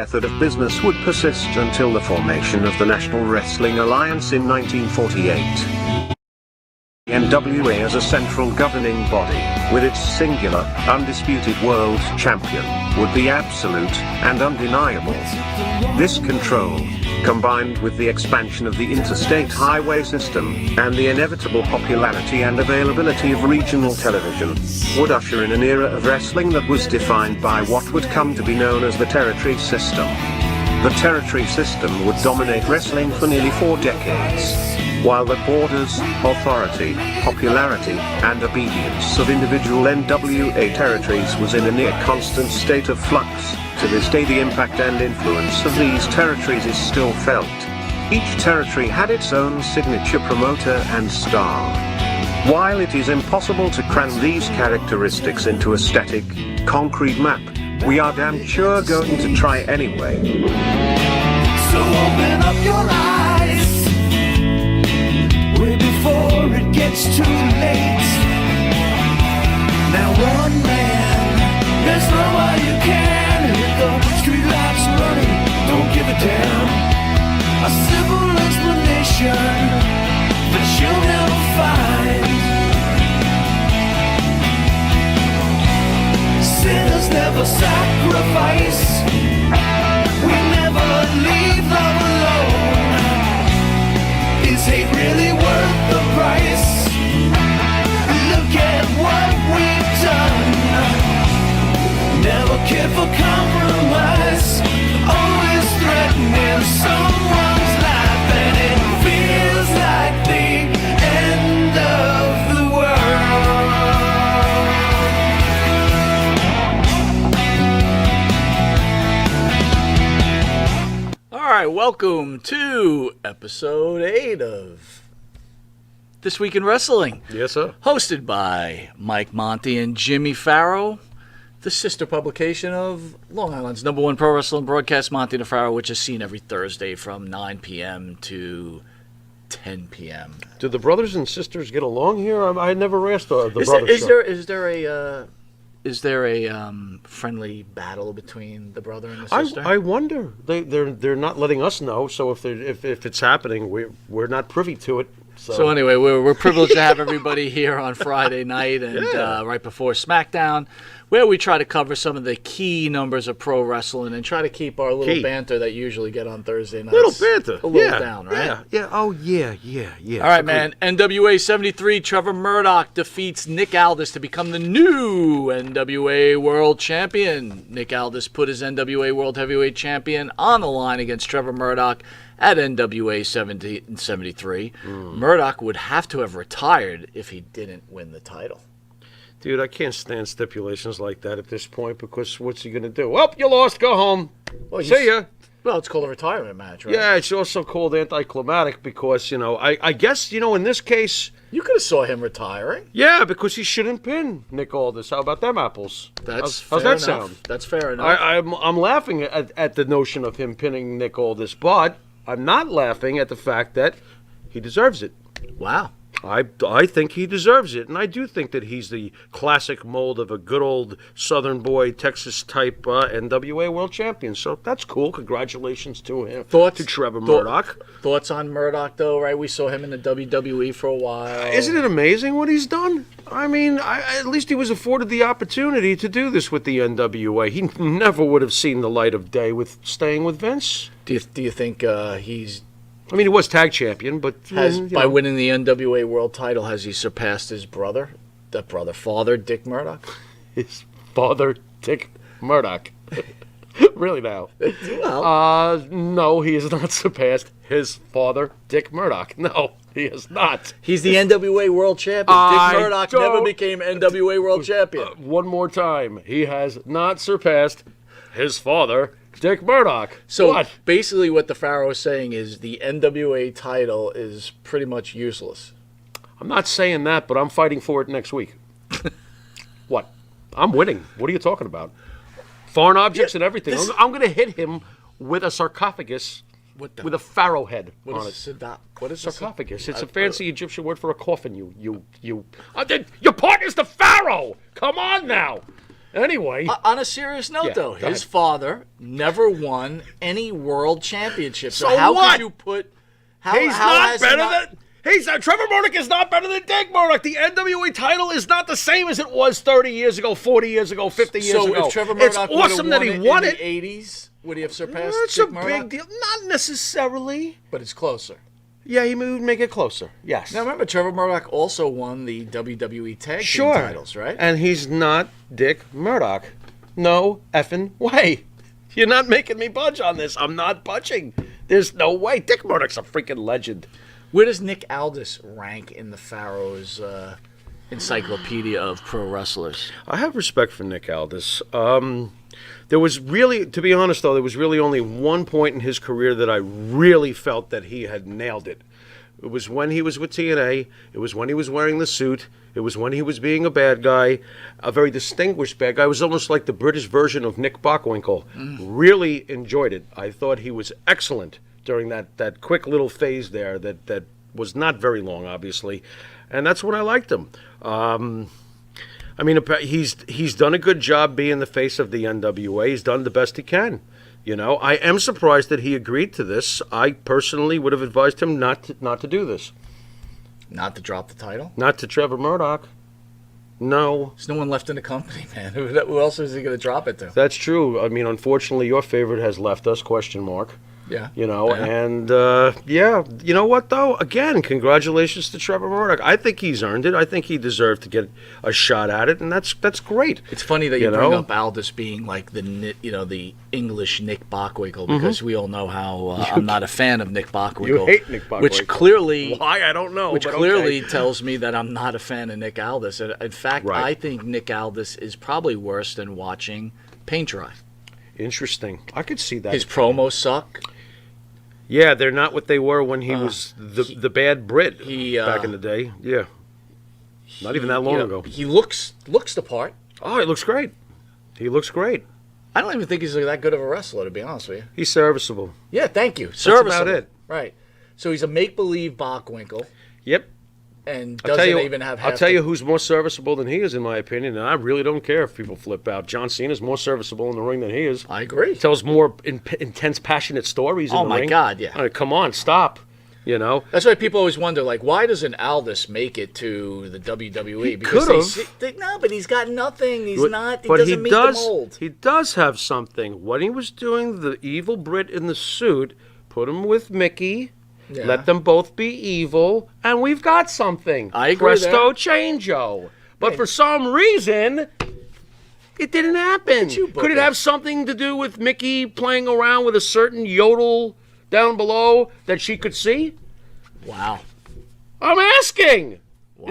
method of business would persist until the formation of the National Wrestling Alliance in 1948. The NWA as a central governing body, with its singular, undisputed world champion, would be absolute and undeniable. This control, combined with the expansion of the interstate highway system, and the inevitable popularity and availability of regional television, would usher in an era of wrestling that was defined by what would come to be known as the territory system. The territory system would dominate wrestling for nearly 4 decades. While the borders, authority, popularity, and obedience of individual NWA territories was in a near constant state of flux, to this day the impact and influence of these territories is still felt. Each territory had its own signature promoter and star. While it is impossible to cram these characteristics into a static, concrete map, we are damn sure going to try anyway. So open up your eyes before it gets too late. Now one man, there's no way you can. And with the street lights running, don't give a damn. A simple explanation that you'll never find. Sinners never sacrifice. We never leave love alone. Is hate really worth the price? Look at what we've done. Never cared for compromise. Always threatening someone's life, and it feels like the end of the world. All right, welcome to episode 8 of This Week in Wrestling. Yes, sir. Hosted by Mike Monty and Jimmy Farrow, the sister publication of Long Island's #1 pro wrestling broadcast, Monty the Farrow, which is seen every Thursday from 9 p.m. to 10 p.m. Do the brothers and sisters get along here? I never asked the brothers. Is there a friendly battle between the brother and the sister? I wonder. They're not letting us know. So if it's happening, we're not privy to it. So anyway, we're privileged to have everybody here on Friday night and right before SmackDown, where we try to cover some of the key numbers of pro wrestling and try to keep our little banter that you usually get on Thursday nights. Little banter. A little down, right? Yeah. Oh, yeah. All right, man. NWA 73, Trevor Murdoch defeats Nick Aldis to become the new NWA World Champion. Nick Aldis put his NWA World Heavyweight Champion on the line against Trevor Murdoch at NWA 73. Murdoch would have to have retired if he didn't win the title. Dude, I can't stand stipulations like that at this point because what's he going to do? Well, you lost, go home. Well, see ya. Well, it's called a retirement match, right? Yeah, it's also called anticlimactic because, I guess, in this case... You could have saw him retiring. Yeah, because he shouldn't pin Nick Aldis. How about them apples? How's that sound? That's fair enough. I'm laughing at the notion of him pinning Nick Aldis, but I'm not laughing at the fact that he deserves it. Wow. I think he deserves it, and I do think that he's the classic mold of a good old Southern boy, Texas-type NWA World Champion. So that's cool. Congratulations to him, to Trevor Murdoch. Thoughts on Murdoch, though, right? We saw him in the WWE for a while. Isn't it amazing what he's done? I mean, at least he was afforded the opportunity to do this with the NWA. He never would have seen the light of day with staying with Vince. Do you think he's... I mean, he was tag champion, but... By winning the NWA World title, has he surpassed his father, Dick Murdoch? His father, Dick Murdoch. Really now? Well. No, he has not surpassed his father, Dick Murdoch. No, he has not. He's the NWA World Champion. Dick Murdoch never became NWA World Champion. One more time. He has not surpassed his father, Dick Murdoch. So basically what the Pharaoh is saying is the NWA title is pretty much useless. I'm not saying that, but I'm fighting for it next week. What? I'm winning. What are you talking about? Foreign objects and everything. I'm going to hit him with a sarcophagus with a pharaoh head on it. What is sarcophagus? It's a fancy Egyptian word for a coffin. Your partner's the pharaoh. Come on now. Anyway. On a serious note, Yeah, though, go his ahead. father never won any world championships. So how what? could you put? How, He's how not has he better not- than... Trevor Murdoch is not better than Dick Murdoch. The NWA title is not the same as it was 30 years ago, 40 years ago, 50 years ago. So if Trevor Murdoch it's awesome that he won it. in the 80s, would he have surpassed It's a Dick Murdoch? big deal. Not necessarily. But it's closer. Yeah, he would make it closer. Yes. Now remember, Trevor Murdoch also won the WWE Tag Team Sure. titles, right? And he's not Dick Murdoch. No effing way. You're not making me budge on this. I'm not budging. There's no way. Dick Murdoch's a freaking legend. Where does Nick Aldis rank in the Pharaoh's encyclopedia of pro wrestlers? I have respect for Nick Aldis. There was really, to be honest though, there was really only one point in his career that I really felt that he had nailed it. It was when he was with TNA. It was when he was wearing the suit. It was when he was being a bad guy, a very distinguished bad guy. It was almost like the British version of Nick Bockwinkel. Really enjoyed it. I thought he was excellent during that quick little phase there that was not very long, obviously. And that's when I liked him. I mean, he's done a good job being the face of the NWA. He's done the best he can. You know, I am surprised that he agreed to this. I personally would have advised him not to do this. Not to drop the title? Not to Trevor Murdoch. No. There's no one left in the company, man. Who else is he going to drop it to? That's true. I mean, unfortunately, your favorite has left us, question mark. Yeah. You know, Yeah. and, yeah, you know what, though? Again, congratulations to Trevor Murdoch. I think he's earned it. I think he deserved to get a shot at it, and that's great. It's funny that you You bring know? up Aldis being like the English Nick Bockwinkel, because we all know how I'm not a fan of Nick Bockwinkel. You hate Nick Bockwinkel. Which clearly, Why? I don't know. which but clearly okay. tells me that I'm not a fan of Nick Aldis. In fact, Right. I think Nick Aldis is probably worse than watching paint dry. Interesting. I could see that. His promos suck. Yeah, they're not what they were when he was the bad Brit back in the day. Yeah. Not even that long ago. He looks the part. Oh, he looks great. He looks great. I don't even think he's that good of a wrestler, to be honest with you. He's serviceable. Yeah, thank you. That's about it. Right. So he's a make-believe Bockwinkel Yep. and I'll tell doesn't you, even have I'll half tell the- you who's more serviceable than he is, in my opinion, and I really don't care if people flip out. John Cena's more serviceable in the ring than he is. I agree. Tells more intense, passionate stories in Oh, the my ring. God, yeah. I mean, come on, stop. You know? That's why people always wonder, like, why doesn't Aldis make it to the WWE? He Because could've. no, but he's got nothing. He's not. He But doesn't meet the mold. He does have something. When he was doing the evil Brit in the suit, put him with Mickey. Yeah. Let them both be evil, and we've got something. I agree Presto there. changeo. But for some reason, it didn't happen. you book Could it it. have something to do with Mickey playing around with a certain yodel down below that she could see? Wow. I'm asking. Is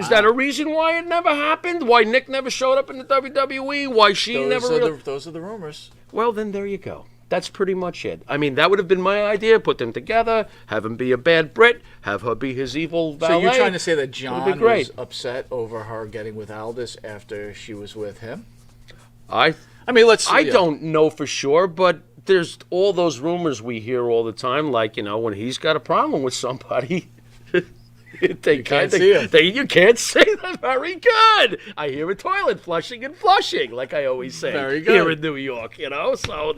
Wow. that a reason why it never happened? Why Nick never showed up in the WWE? Why she never... Those are the rumors. Well, then there you go. That's pretty much it. I mean, that would have been my idea. Put them together, have him be a bad Brit, have her be his evil valet. So you're trying to say that Would've John been great. was upset over her getting with Aldis after she was with him? I mean, let's. don't know for sure, but there's all those rumors we hear all the time, like, you know, when he's got a problem with somebody... you can't see him. You can't see them. Very good. I hear a toilet flushing and flushing, like I always say. Very good. Here in New York, you know. So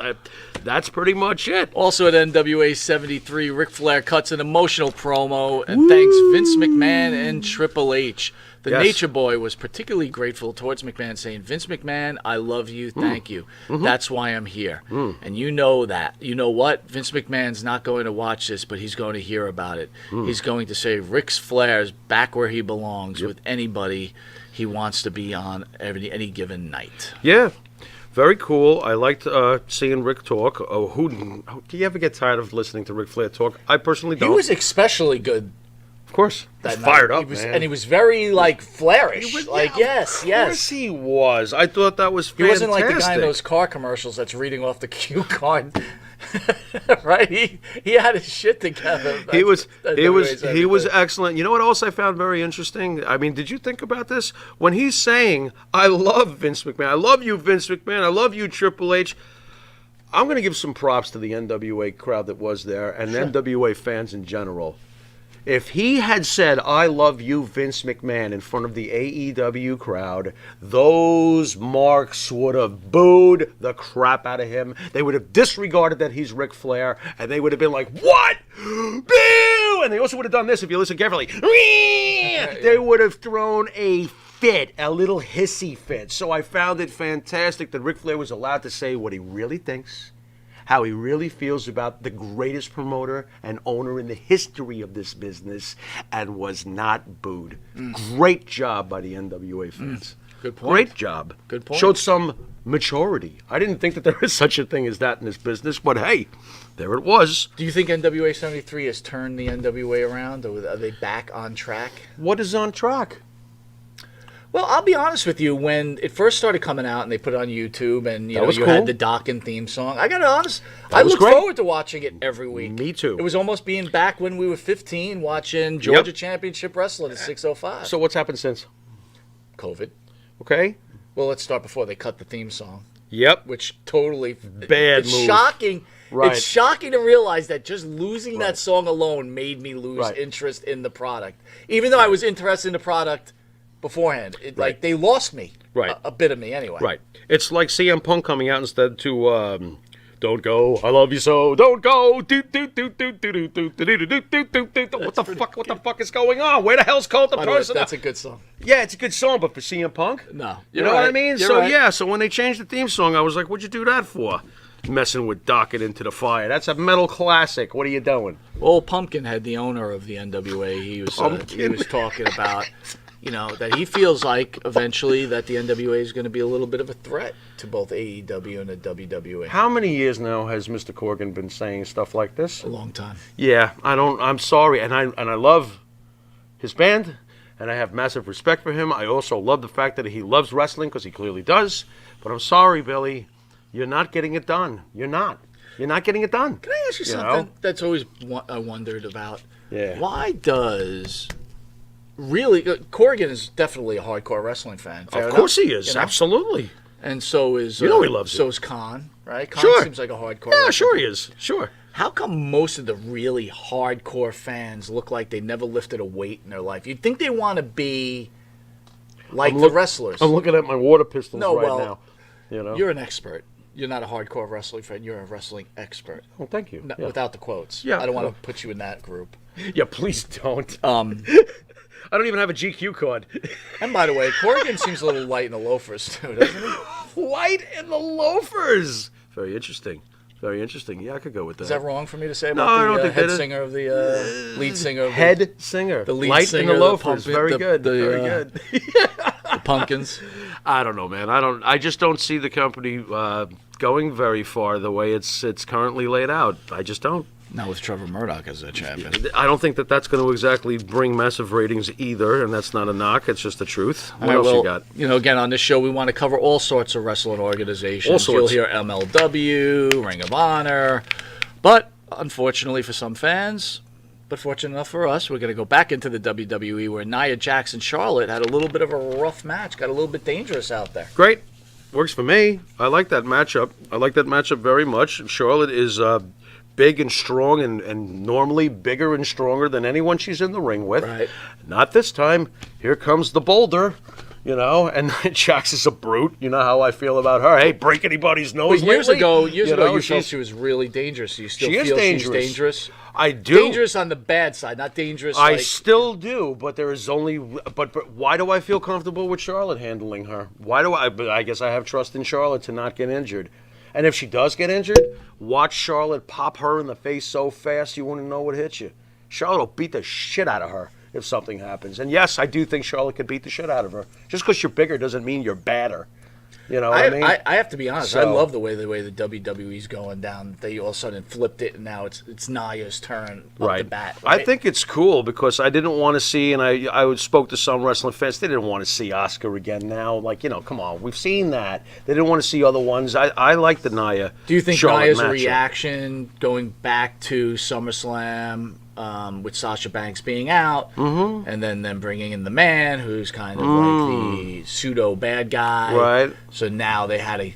that's pretty much it. Also at NWA 73, Ric Flair cuts an emotional promo and thanks Vince McMahon and Triple H. The Yes. Nature Boy was particularly grateful towards McMahon, saying, Vince McMahon, I love you, thank you. That's why I'm here. And you know that. You know what? Vince McMahon's not going to watch this, but he's going to hear about it. He's going to say Ric Flair's back where he belongs with anybody he wants to be on any given night. Yeah. Very cool. I liked seeing Rick talk. Do you ever get tired of listening to Ric Flair talk? I personally He don't. was especially good Of course. that He's night. fired up, He was, man. and he was very like Flairish. He was- like yeah, yes, Of yes. course he was. I thought that was He fantastic. wasn't like the guy in those car commercials that's reading off the cue card. Right? He had his shit together. He was That's he was everything. excellent. You know what else I found very interesting? I mean, did you think about this? When he's saying, I love Vince McMahon, I love you, Vince McMahon, I love you, Triple H, I'm going to give some props to the NWA crowd that was there and NWA fans in general. If he had said, "I love you, Vince McMahon," in front of the AEW crowd, those marks would have booed the crap out of him. They would have disregarded that he's Ric Flair, and they would have been like, "What? Boo!" And they also would have done this, if you listen carefully. They would have thrown a fit, a little hissy fit. So I found it fantastic that Ric Flair was allowed to say what he really thinks, how he really feels about the greatest promoter and owner in the history of this business, and was not booed. Great job by the NWA fans. Good point. Great job. Good point. Showed some maturity. I didn't think that there is such a thing as that in this business, but hey, there it was. Do you think NWA 73 has turned the NWA around, or are they back on track? What is on track? Well, I'll be honest with you. When it first started coming out and they put it on YouTube, and you was you cool. had the Dokken theme song, I got to be honest, I was look great. forward to watching it every week. Me too. It was almost being back when we were 15 watching Georgia Championship Wrestling at 6:05. So what's happened since? COVID. Okay. Well, let's start before they cut the theme song, Yep. which totally Bad It's move. shocking. Right. It's shocking to realize that just losing that song alone made me lose Right. interest in the product, even though I was interested in the product beforehand. Like they lost me, Right. a bit of me anyway. Right. It's like CM Punk coming out instead to "Don't go, I love you so, don't go." Do do do do do do do do do do do do. What the fuck? What the fuck is going on? Where the hell's Colt the By the way, person? that's a good song. Yeah, it's a good song, but for CM Punk, No, you know what I mean. You're So right. yeah, so when they changed the theme song, I was like, "What'd you do that for?" Messing with Docket into the fire. That's a metal classic. What are you doing? Well, Pumpkinhead, the owner of the NWA, he was talking about, that he feels like eventually that the NWA is going to be a little bit of a threat to both AEW and the WWE. How many years now has Mr. Corgan been saying stuff like this? A long time. Yeah, I'm sorry, and I love his band, and I have massive respect for him. I also love the fact that he loves wrestling, because he clearly does. But I'm sorry, Billy, you're not getting it done. You're not getting it done. Can I ask you something know? that's always I wondered about? Yeah. Why does Corrigan is definitely a hardcore wrestling fan. Fair Of enough, course he is. Absolutely. And so is You know he loves so it. is Khan, right? Khan Sure. seems like a hardcore. Yeah, wrestling sure he is. Sure. How come most of the really hardcore fans look like they never lifted a weight in their life? You'd think they want to be like the wrestlers. I'm looking at my water pistols No, right well, now. You know. You're an expert. You're not a hardcore wrestling fan. You're a wrestling expert. Oh, thank you. No, Yeah. without the quotes. Yeah. I don't want to put you in that group. Yeah, please don't. I don't even have a GQ card. And by the way, Corrigan seems a little light in the loafers too, doesn't he? White in the loafers. Very interesting. Very interesting. Yeah, I could go with that. Is that wrong for me to say I about don't the think head that is- singer of the lead singer of Head singer. the lead Light singer in the of the loafers. Very good. Very good. the Pumpkins? I don't know, man. I just don't see the company going very far the way it's currently laid out. I just don't. Not with Trevor Murdoch as a champion. I don't think that that's going to exactly bring massive ratings either, and that's not a knock. It's just the truth. What All right, else well, you got? Again, on this show, we want to cover all sorts of wrestling organizations. All sorts. You'll hear MLW, Ring of Honor, but unfortunately for some fans, but fortunate enough for us, we're going to go back into the WWE where Nia Jax and Charlotte had a little bit of a rough match, got a little bit dangerous out there. Great. Works for me. I like that matchup. I like that matchup very much. Charlotte is big and strong and normally bigger and stronger than anyone she's in the ring with. Right. Not this time. Here comes the boulder, and Jax is a brute. You know how I feel about her. Hey, break anybody's nose But years lately? ago, you felt she's- she was really dangerous. You still She is feel dangerous. she's dangerous? I do. Dangerous on the bad side, not dangerous I like... still do, but there is only. But why do I feel comfortable with Charlotte handling her? Why do I? But I guess I have trust in Charlotte to not get injured. And if she does get injured, watch Charlotte pop her in the face so fast you wouldn't know what hit you. Charlotte will beat the shit out of her if something happens. And yes, I do think Charlotte could beat the shit out of her. Just because you're bigger doesn't mean you're badder. You know what I mean? I have to be honest. So- I love the way the WWE's going down. They all of a sudden flipped it, and now it's Nia's turn up the bat. I Right? think it's cool because I didn't want to see, and I spoke to some wrestling fans. They didn't want to see Asuka again now. Like, come on, we've seen that. They didn't want to see other ones. I like the Nia. Do you think Charlotte Nia's matchup. reaction going back to SummerSlam with Sasha Banks being out, and then them bringing in the man who's kind of like the pseudo bad guy, Right. So now they had to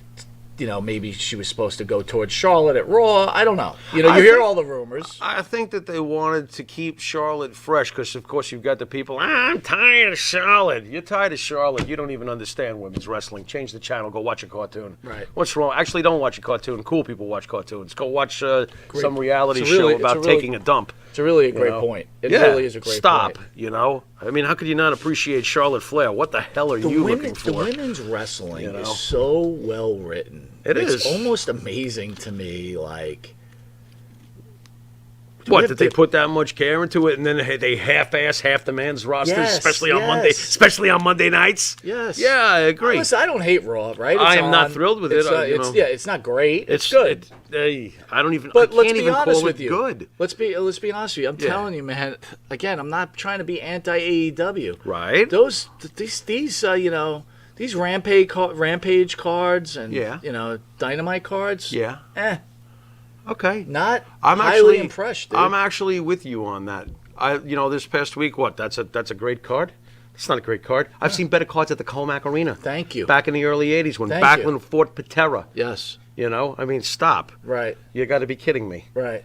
maybe she was supposed to go towards Charlotte at Raw. I don't know. You I hear think- all the rumors. I think that they wanted to keep Charlotte fresh because, of course, you've got the people, I'm tired of Charlotte. You're tired of Charlotte. You don't even understand women's wrestling. Change the channel. Go watch a cartoon. Right. What's wrong? Actually, don't watch a cartoon. Cool people watch cartoons. Go watch some reality It's a really- show about it's a really- taking a dump. It's really a great know? point. It Yeah, really is a great stop, point. I mean, how could you not appreciate Charlotte Flair? What the hell are you looking for? The women's wrestling You know? is so well written. It's It's almost amazing to me. Like, What, did they put that much care into it, and then they half-ass half the man's roster, Yes, especially on yes. Monday nights? Yes. Yeah, I agree. Listen, I don't hate Raw, right? It's I am not on. thrilled with it, It's not great. It's good. I don't even. But I let's can't be even honest call with it you. good. Let's be honest with you. I'm telling you, man. Again, I'm not trying to be anti AEW. Right. These rampage cards and dynamite cards. Yeah. Okay. Not I'm highly actually impressed. Dude. I'm actually with you on that. This past week, that's a great card. It's not a great card. I've seen better cards at the Comac Arena. Thank you. Back in the early '80s when Thank you. Backlund fought Patera. Yes. I mean, stop. Right. You got to be kidding me. Right.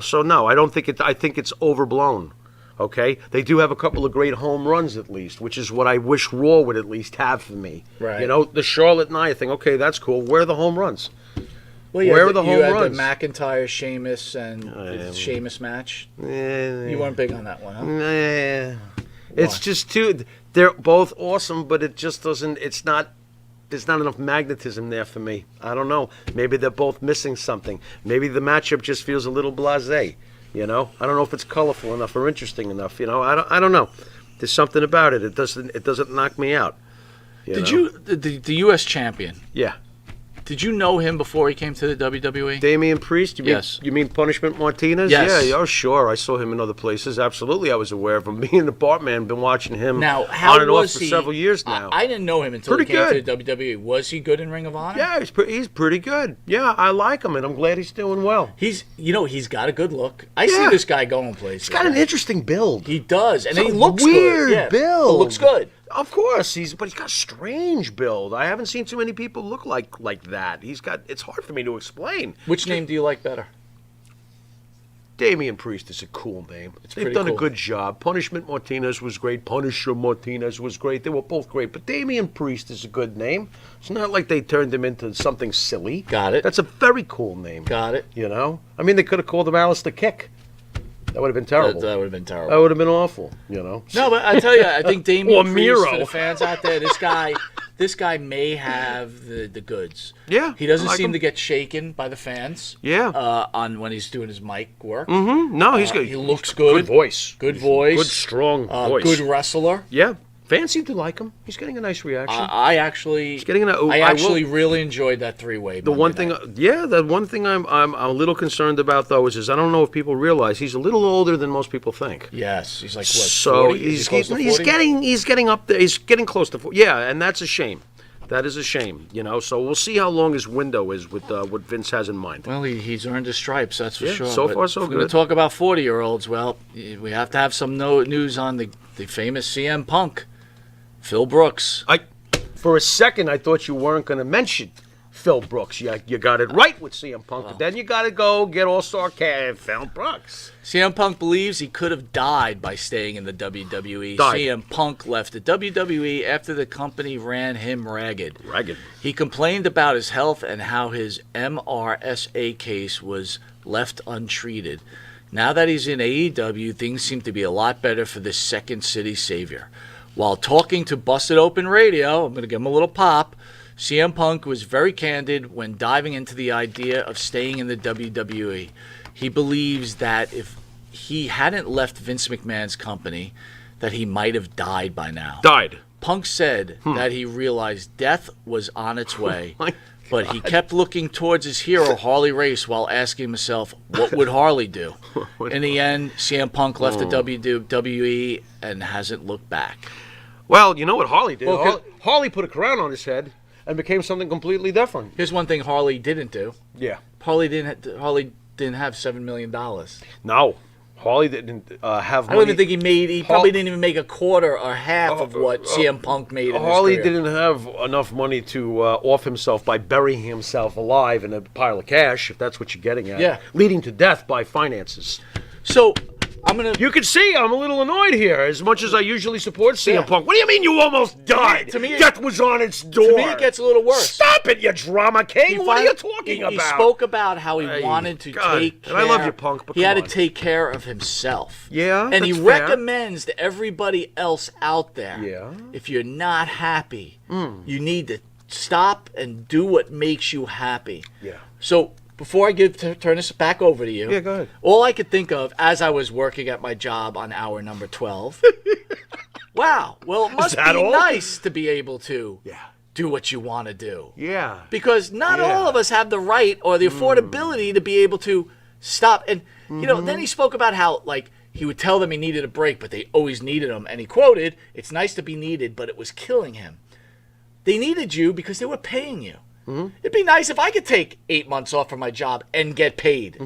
So no, I don't think it. I think it's overblown. Okay, they do have a couple of great home runs at least, which is what I wish Raw would at least have for me. Right. The Charlotte and I thing. Okay, that's cool. Where are the home runs? Well, Where are the home you had runs? the McIntyre Sheamus and the Sheamus match. You weren't big on that one, huh? It's just too. They're both awesome, but it just doesn't. It's not. There's not enough magnetism there for me. I don't know. Maybe they're both missing something. Maybe the matchup just feels a little blasé. I don't know if it's colorful enough or interesting enough. I don't know. There's something about it. It doesn't knock me out. Did you the U.S. champion? Yeah. Did you know him before he came to the WWE? Damian Priest? Yes. You mean Punishment Martinez? Yes. Yeah, sure. I saw him in other places. Absolutely, I was aware of him. Me and the Bartman been watching him Now, how on and off was for he? several years now. I didn't know him until Pretty he came good. to the WWE. Was he good in Ring of Honor? Yeah, he's pretty good. Yeah, I like him, and I'm glad he's doing well. He's got a good look. I see Yeah. this guy going places. He's got an interesting build. He does, and It's he a looks weird good. Yeah, build. but looks good. Of course, but he's got a strange build. I haven't seen too many people look like that. It's hard for me to explain. Which name do you like better? Damian Priest is a cool name. They've pretty done cool. a good job. Punishment Martinez was great. Punisher Martinez was great. They were both great. But Damian Priest is a good name. It's not like they turned him into something silly. Got it. That's a very cool name. Got it. I mean, they could have called him Alistair Kick. That would have been terrible. That would have been terrible. That would have been awful. No, but I tell you, I think Damian Or Priest, Miro. for the fans out there, this guy may have the goods. Yeah, He doesn't I like seem him. to get shaken by the fans. Yeah. On when he's doing his mic work. No, he's good. He looks good. Good voice. Good voice. Good, strong voice. Good wrestler. Yeah. Fans seem to like him. He's getting a nice reaction. I actually, really enjoyed that three-way. The one thing I'm a little concerned about though is I don't know if people realize he's a little older than most people think. Yes, he's like what? So 40? Is he close to 40? he's getting up there. He's getting close to 40. Yeah, and that's a shame. That is a shame. So we'll see how long his window is with what Vince has in mind. Well, he's earned his stripes, that's for Yeah, sure. so But far, so if we're going good. to talk about 40-year-olds. Well, we have to have some news on the famous CM Punk, Phil Brooks. For a second, I thought you weren't going to mention Phil Brooks. You got it right with CM Punk, but then you got to go get all-star Phil Brooks. CM Punk believes he could have died by staying in the WWE. Died. CM Punk left the WWE after the company ran him ragged. Ragged. He complained about his health and how his MRSA case was left untreated. Now that he's in AEW, things seem to be a lot better for this Second City savior. While talking to Busted Open Radio, I'm going to give him a little pop, CM Punk was very candid when diving into the idea of staying in the WWE. He believes that if he hadn't left Vince McMahon's company, that he might have died by now. Died. Punk said that he realized death was on its way, my but he kept looking towards his hero, Harley Race, while asking himself, what would Harley do? In the end, CM Punk left the WWE and hasn't looked back. Well, you know what Harley did? Well, Harley put a crown on his head and became something completely different. Here's one thing Harley didn't do. Yeah. Harley didn't have $7 million. No. Harley didn't have I money. don't even think he made. He probably didn't even make a quarter or half of what CM Punk made. Harley in his career. didn't have enough money to off himself by burying himself alive in a pile of cash, if that's what you're getting at. Yeah. Leading to death by finances. So I'm gonna. You can see I'm a little annoyed here, as much as I usually support CM Yeah. Punk. What do you mean you almost died? To me, death was on its door. To me, it gets a little worse. Stop it, you drama king! What are you talking about? He spoke about how he wanted to God. take care. And I love you, Punk, but he come had on. to take care of himself. Yeah, and he that's fair. recommends to everybody else out there. Yeah. If you're not happy, you need to stop and do what makes you happy. Yeah. So before I turn this back over to you, Yeah, go ahead. all I could think of as I was working at my job on hour number 12, wow, well, it must be that all? nice to be able to Yeah. do what you want to do. Yeah. Because not all of us have the right or the affordability to be able to stop. And, you know, then he spoke about how, like, he would tell them he needed a break, but they always needed him. And he quoted, "It's nice to be needed, but it was killing him." They needed you because they were paying you. It'd be nice if I could take 8 months off from my job and get paid.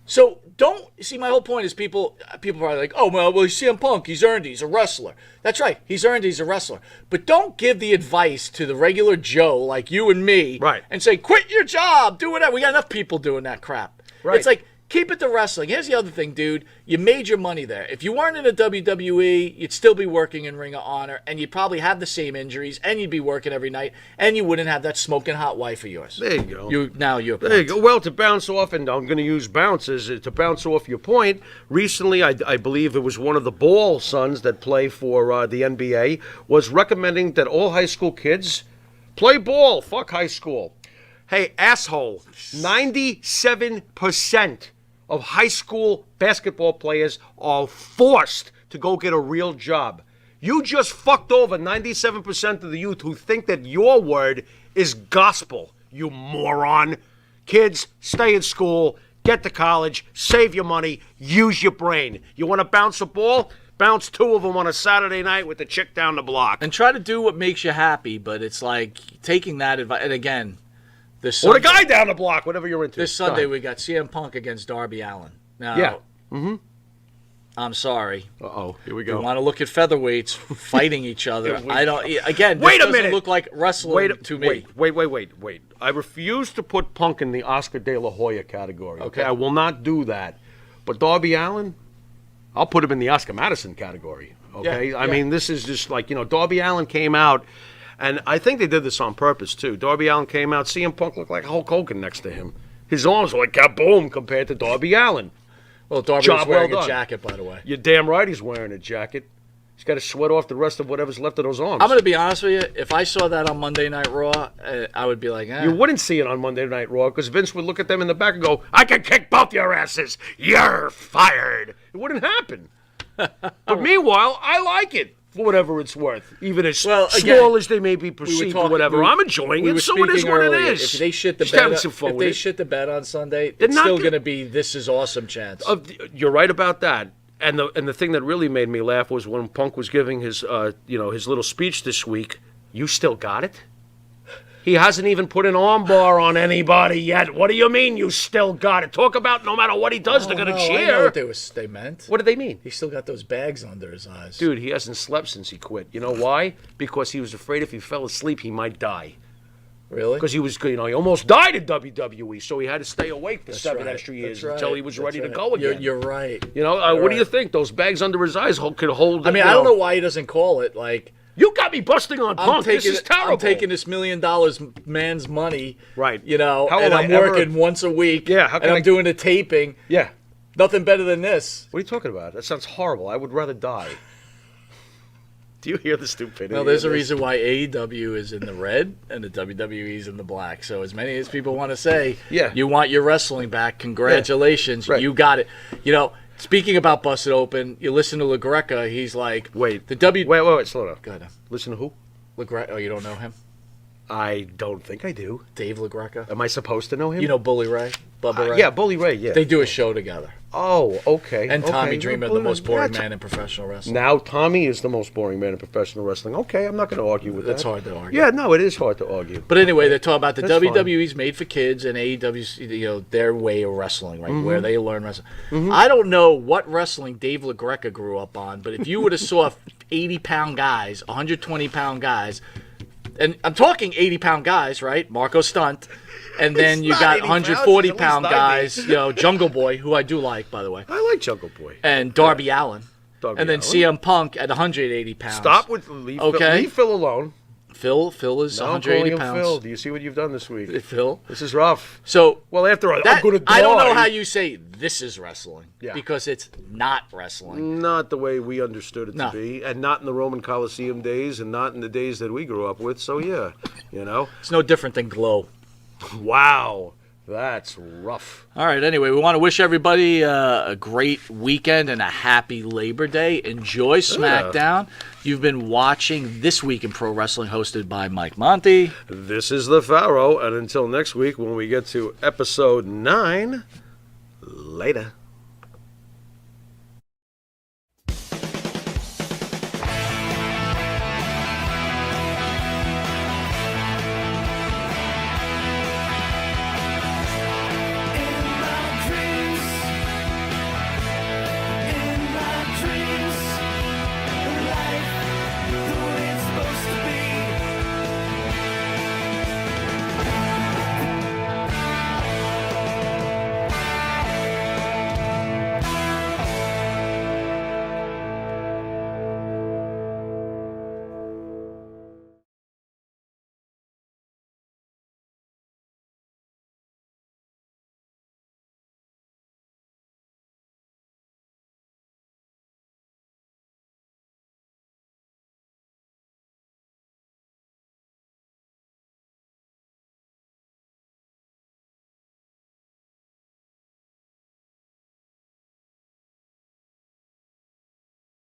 So don't see. My whole point is people are like, "Oh well, CM Punk, he's earned it. He's a wrestler." That's right, he's earned it. He's a wrestler. But don't give the advice to the regular Joe like you and me, Right. And say, "Quit your job, do whatever." We got enough people doing that crap. Right. It's like, keep it to wrestling. Here's the other thing, dude. You made your money there. If you weren't in the WWE, you'd still be working in Ring of Honor, and you'd probably have the same injuries, and you'd be working every night, and you wouldn't have that smoking hot wife of yours. There you go. You're There you go. Well, to bounce off, and I'm going to use bounces to bounce off your point. Recently, I believe it was one of the Ball sons that play for the NBA was recommending that all high school kids play ball. Fuck high school. Hey, asshole! 97% of high school basketball players are forced to go get a real job. You just fucked over 97% of the youth who think that your word is gospel, you moron. Kids, stay in school, get to college, save your money, use your brain. You want to bounce a ball? Bounce 2 of them on a Saturday night with the chick down the block. And try to do what makes you happy, but it's like taking that advice. And again, this Or the Sunday, guy down the block, whatever you're into. this Go Sunday ahead. we got CM Punk against Darby Allin. Now, Yeah. I'm sorry. Uh-oh, here we You go. want to look at featherweights fighting each other. I don't. Again, this Wait a doesn't minute. look like wrestling to me. Wait. I refuse to put Punk in the Oscar De La Hoya category. Okay, I will not do that. But Darby Allin, I'll put him in the Oscar Madison category. Okay, Yeah, I yeah. mean, this is just like, Darby Allin came out, and I think they did this on purpose too. Darby Allin came out, CM Punk looked like Hulk Hogan next to him. His arms were like kaboom compared to Darby Allin. Well, Darby Job was wearing well a done. jacket, by the way. You're damn right he's wearing a jacket. He's got to sweat off the rest of whatever's left of those arms. I'm going to be honest with you. If I saw that on Monday Night Raw, I would be like, eh. You wouldn't see it on Monday Night Raw because Vince would look at them in the back and go, "I can kick both your asses. You're fired." It wouldn't happen. But meanwhile, I like it for whatever it's worth, even as Well, small again, as they may be perceived or talking- whatever. we- I'm enjoying we it, were so it is speaking what it earlier, is. If they shit the Just having bed, some fun if with they it. shit the bed on Sunday, They're it's not still go- going to be "This is awesome" chance. You're right about that. And the thing that really made me laugh was when Punk was giving his his little speech this week. You still got it? He hasn't even put an armbar on anybody yet. What do you mean you still got it? Talk about no matter what he does, they're going to I know cheer. what they meant. What did they mean? He still got those bags under his eyes. Dude, he hasn't slept since he quit. You know why? Because he was afraid if he fell asleep, he might die. Really? Because he he almost died in WWE, so he had to stay awake for That's 7 right. extra years That's right. until he was That's ready to right. go again. You're right. What do you right. think? Those bags under his eyes could hold. I mean, I don't know why he doesn't call it like. You got me busting on Punk. This is terrible. I'm taking this $1 million man's money, Right. How How and will I'm I ever- working once a week. Yeah, how and can I'm I- doing a taping. Yeah. Nothing better than this. What are you talking about? That sounds horrible. I would rather die. Do you hear the stupidity? Well, there's a of this? reason why AEW is in the red and the WWE is in the black. So as many as people want to say, Yeah. you want your wrestling back, congratulations, Right. you got it. Speaking about Busted Open, you listen to LaGreca, he's like, Wait. the Wait, slow down. Go ahead. Listen to who? LaGreca, oh, you don't know him? I don't think I do. Dave LaGreca. Am I supposed to know him? You know Bully Ray? Bubba Ray? Yeah, Bully Ray, yeah. They do a show together. Oh, okay. And Tommy okay. Dreamer, the most boring man in professional wrestling. Now Tommy is the most boring man in professional wrestling. Okay, I'm not going to argue with that. That's hard to argue. Yeah, no, it is hard to argue. But anyway, they're talking about the That's WWE's made for kids and AEW's, their way of wrestling, right? Mm-hmm. Where they learn wrestling. I don't know what wrestling Dave LaGreca grew up on, but if you would have saw 80-pound guys, 120-pound guys, and I'm talking 80-pound guys, right? Marco Stunt. And then you got 140-pound guys, Jungle Boy, who I do like, by the way. I like Jungle Boy. And Darby Allin. Darby and then Allin. CM Punk at 180 pounds. Stop with leave Phil alone. Phil is No, I'm 180 calling him pounds. Phil. Do you see what you've done this week? Phil. This is rough. So Well, after all, that, I'm going to die. I don't know how you say this is wrestling. Yeah. Because it's not wrestling. Not the way we understood it No. to be, and not in the Roman Coliseum days, and not in the days that we grew up with. So yeah, It's no different than Glow. Wow, that's rough. All right, anyway, we want to wish everybody a great weekend and a happy Labor Day. Enjoy SmackDown. You've been watching This Week in Pro Wrestling, hosted by Mike Monty. This is the Pharaoh, and until next week when we get to episode 9, later.